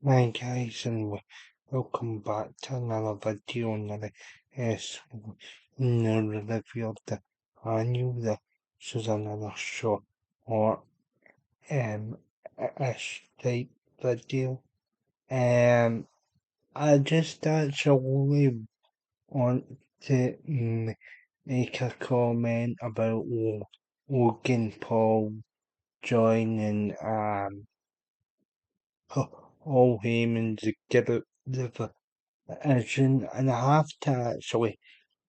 Hi guys, and welcome back to another video on the in the review of the annual the this is another short or ish type video. I just actually want to make a comment about Logan Paul joining all Heyman's group and I have to actually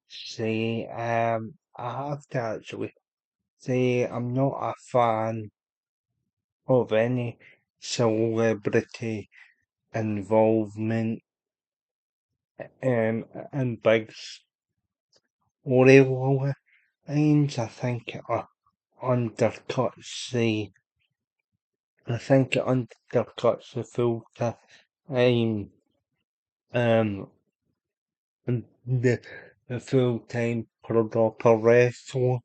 say I'm not a fan of any celebrity involvement in big storylines. I think undercuts the full time the, the full time proper wrestlers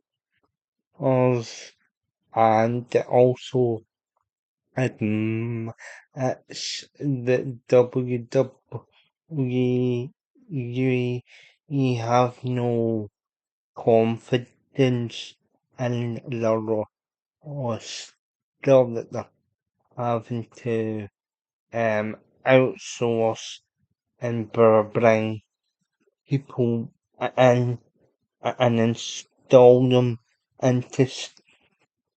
and also it's the WWE have no confidence in their roster that they're having to outsource and bring people in and install them into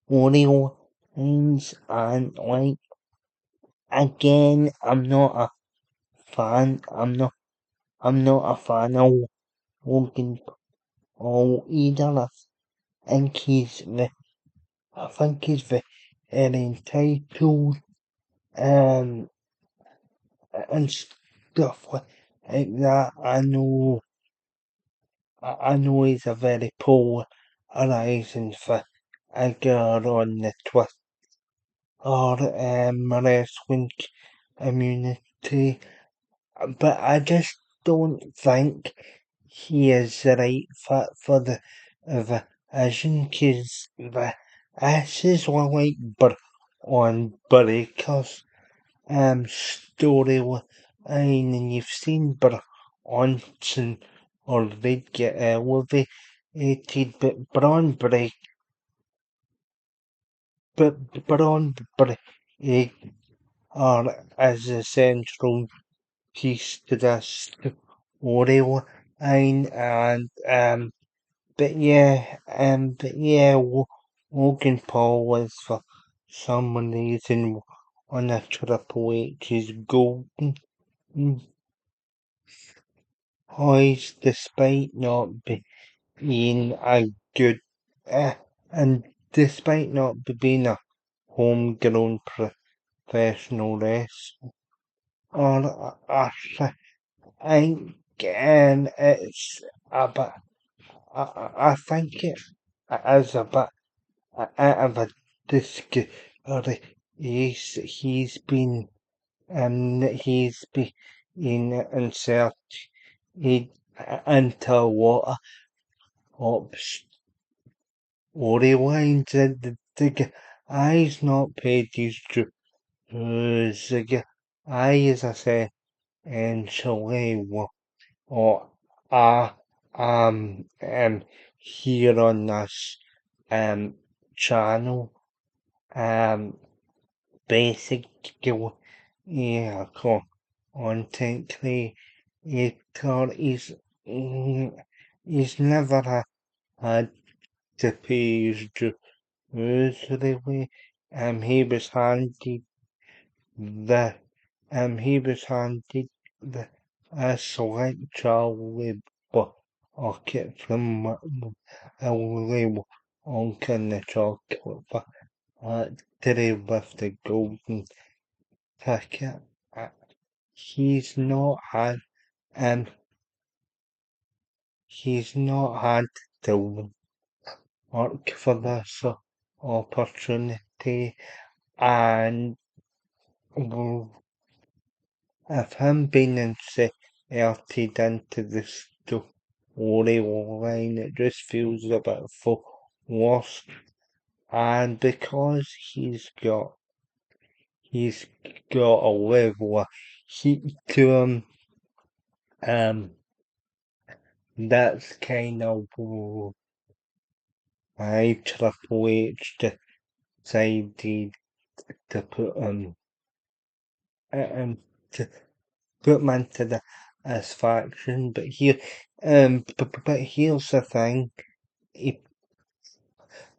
storylines and like again I'm not a fan of Logan Paul either. Think he's I think he's very entitled um and stuff like that. I know he's a very polarizing figure on the Twitter wrestling community, but I just don't think he is the right fit for the vision, because this is one like on Breaker's storyline, and you've seen Bronson already get elevated, but Braun Breaker as a central piece to this storyline, and but yeah, Logan Paul was for some reason on a Triple H's golden voice, despite not being a good, uh, and despite not being a homegrown professional wrestler. Or I think it's a bit. I think it is a bit out of a discovery. He's been inserted into a lot of storylines, and the guy's not paid his dues. The guy, as I say, essentially or I here on this channel um basically yeah content creator he's never had to pay his dues really. He was handed the he was handed the select Charlie bucket from Willy Wonka and the Chocolate Factory with the golden ticket. Uh, He's not had um he's not had to work for this opportunity, and well, if him being inserted into the storyline, it just feels a bit forced. And because he's got a level of heat to him. Um, that's kind of why Triple H decided to put um to put him into the as faction. But here's the thing. He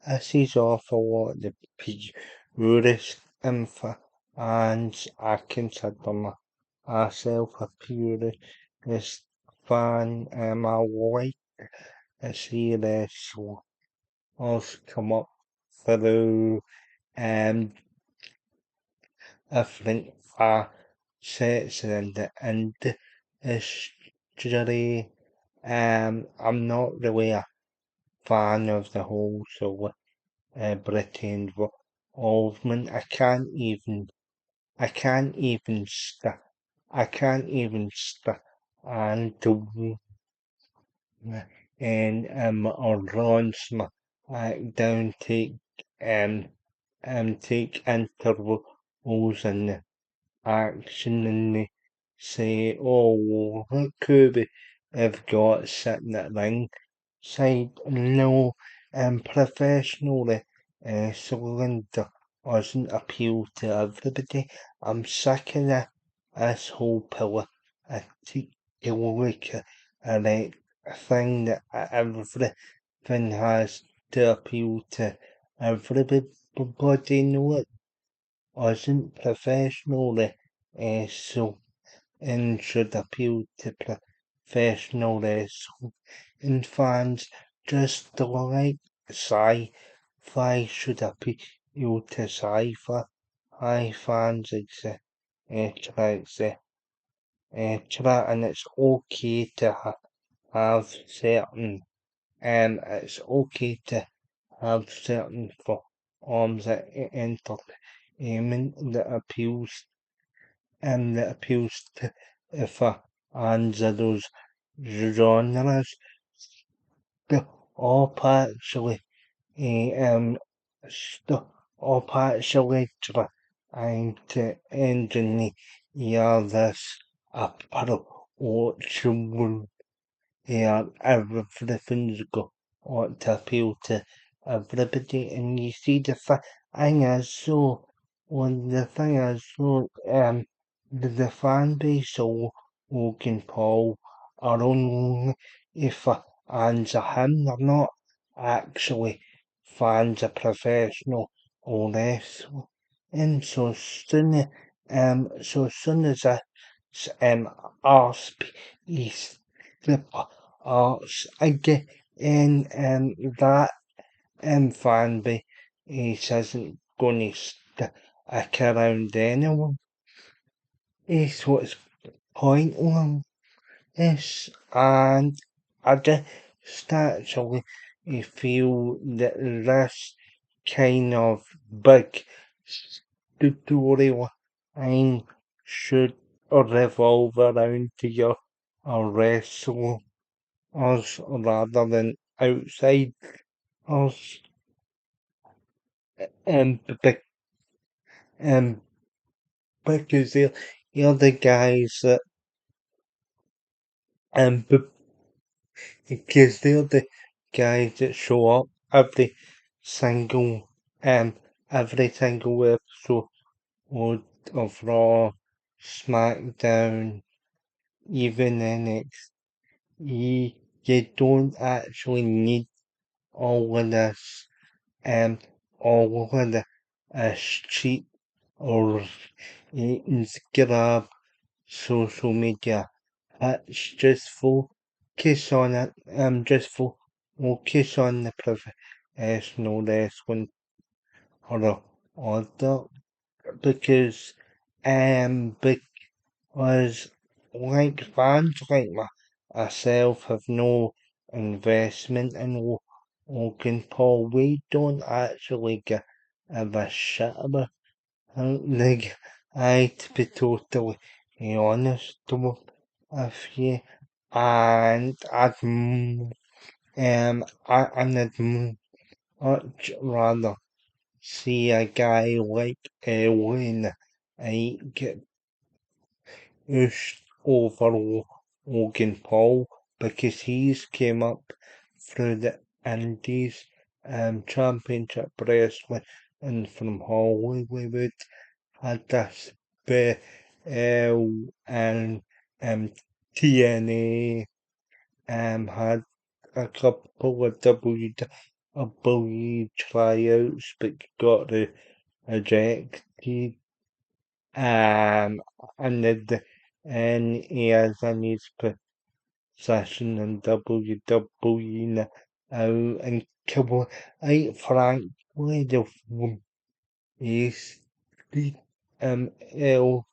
pisses off a lot of the purist fans. I consider myself a purist fan. I like to see wrestlers come up through um different facets in the industry. I'm not really a fan of the whole celebrity involvement. I can't even stand to and or launch my down um take intervals in the action and they say, oh, well, look who we have got sitting at ringside. No, professionally, cylinder doesn't appeal to everybody. I'm sick of this whole pillar. I take a look at it, a thing that everything has to appeal to everybody. No, it wasn't professionally so and should appeal to professional wrestling and fans just like sci-fi should appeal to sci-fi fans, etc. And it's okay to have certain it's okay to have certain forms of entertainment that appeals to fans of those genres. The all actually st- all actually trying to engineer this approach yeah, everything's got ought to appeal to everybody. And you see, thing is, the thing is, the fan base of Logan Paul are only if fans of him. They're not actually fans of professional or wrestling. And so soon as our piece the arts again and that fan base isn't gonna stick around anyone. It's what's pointless and I just actually feel that this kind of big storyline should revolve around your wrestler us rather than outside us and um, because they're the guys that b- because they're the guys that show up single um every single episode of Raw, SmackDown, even NXT. You don't actually need all of this all of the cheap or Instagram social media. Just focus on it. Just focus on the professional wrestling or the other because because like fans like myself have no investment in Logan Paul. We don't actually give a shit about like to be totally honest with you, and I'd much rather see a guy like Logan I get pushed over Logan Paul because he's came up through the Indies Championship Wrestling and from Hollywood had this and TNA had a couple of WWE tryouts but got rejected. And he has in his position in WWE now, and I frankly the is the L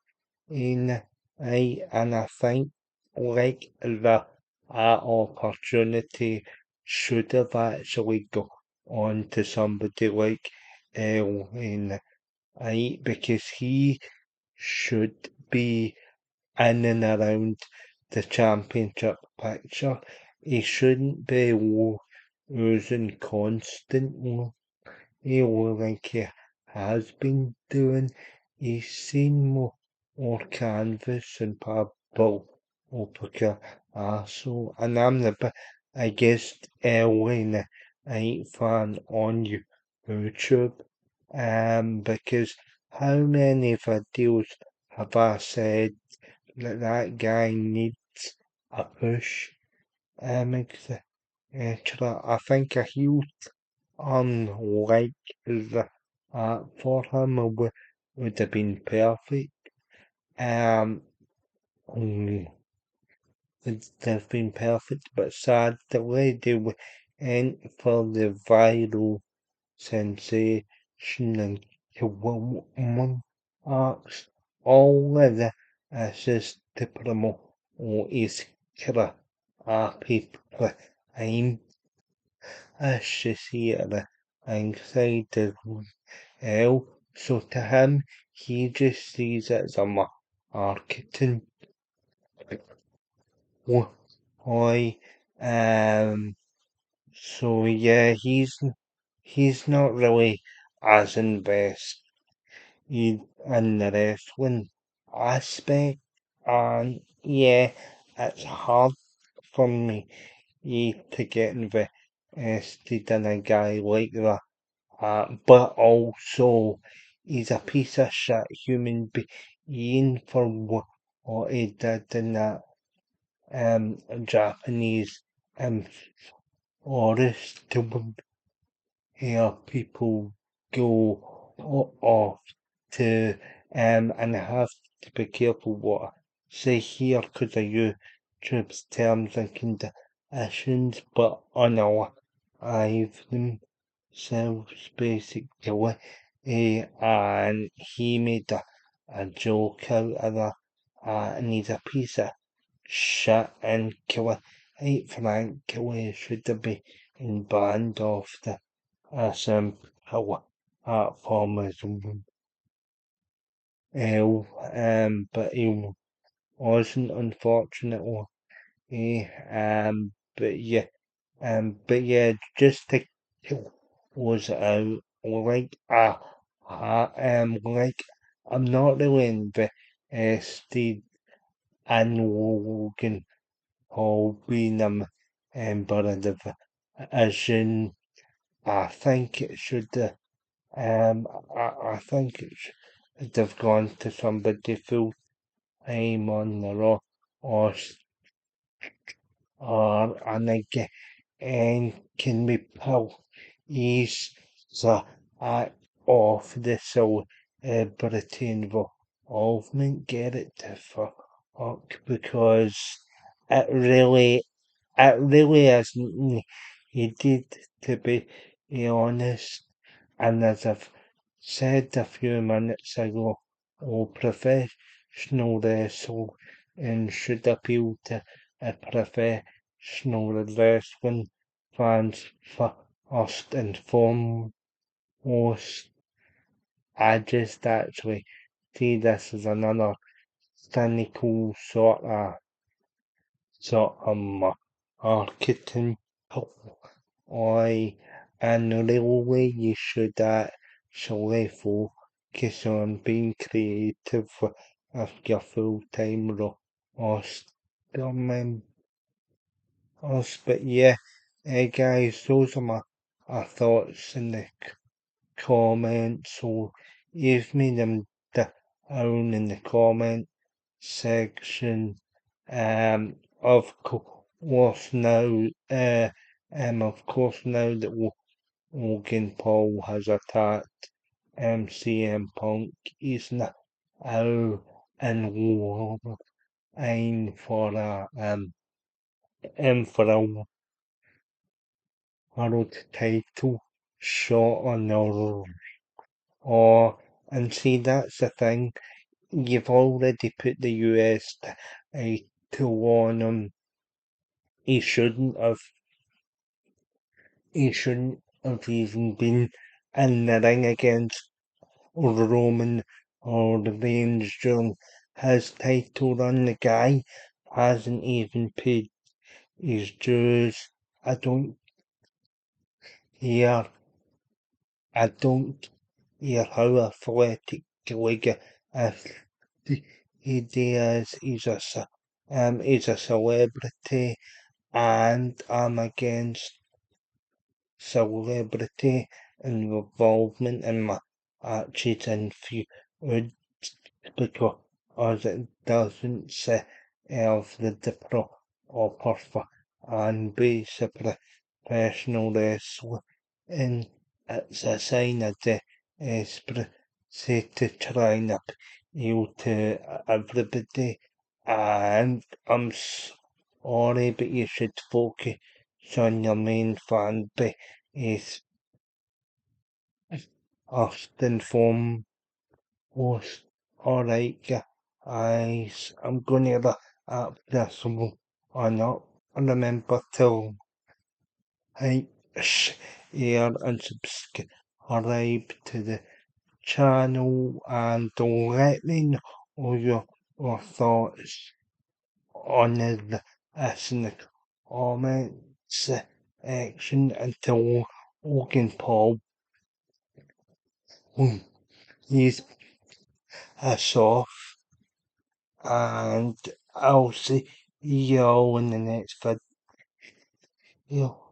in and I think like the opportunity should have actually gone on to somebody like L in because he should be in and around the championship picture. He shouldn't be losing constantly. He look like he has been doing. He's seen more canvas and Pablo Opaca also. And I'm the biggest Ellen fan on YouTube. Because how many videos have I said that guy needs a push? Extra. I think a huge unlike the for him would have been perfect. Um, mm, would have been perfect, but sad the way they went for the viral sensation and woman arcs. All of the assist to promote his career. People, I'm associated anxiety hell. So to him, he just sees it as a marketing ploy. Um, so yeah, he's not really as invested in the wrestling aspect, and yeah, it's hard for me to get invested in a guy like that. But also he's a piece of shit human being for what he did in that Japanese forest to hear people go off to and I have to be careful what I say here because I use YouTube's terms and conditions, but on our I've themselves basically, and he made a joke out of that, and he's a piece of shit and killer. Hey, Frank Kelly should have been banned off the SM platform as well, but he wasn't unfortunately. But yeah, just to close it out, like I'm not really invested in Logan Paul being but of the division. I think it should. I think it should have gone to somebody full time on the Raw or and again and can we pull ease the off the celebrity involvement, get it to fuck because it really isn't needed to be honest. And as I've said a few minutes ago, all professional wrestling should appeal to a professional wrestling fans first and foremost. I just actually see this as another cynical sort of marketing ploy, and really you should actually focus on being creative with your full-time role or still us. But yeah, guys, those are my thoughts in the comments. So leave me them down in the comment section. Of course now, of course now that Logan Paul has attacked MCM Punk, he's now out in line for a world title shot on the or and see that's the thing. You've already put the US title on him. He shouldn't have. He shouldn't have even been in the ring against Roman or Reigns during his title run. The guy hasn't even paid his dues. I don't hear. I don't hear how athletic Logan if he is. He's a celebrity, and I'm against celebrity involvement in matches and feuds because it doesn't serve the proper and base of professional wrestling. It's a sign of desperation to try and appeal to everybody, and I'm sorry, but you should focus on your main fan base Austin form was alright, guys. I'm gonna wrap this one up. Remember to like, share, and subscribe to the channel, and let me know your thoughts on this in the comments section. Until Logan Paul, he's a soft, and I'll see you all in the next video.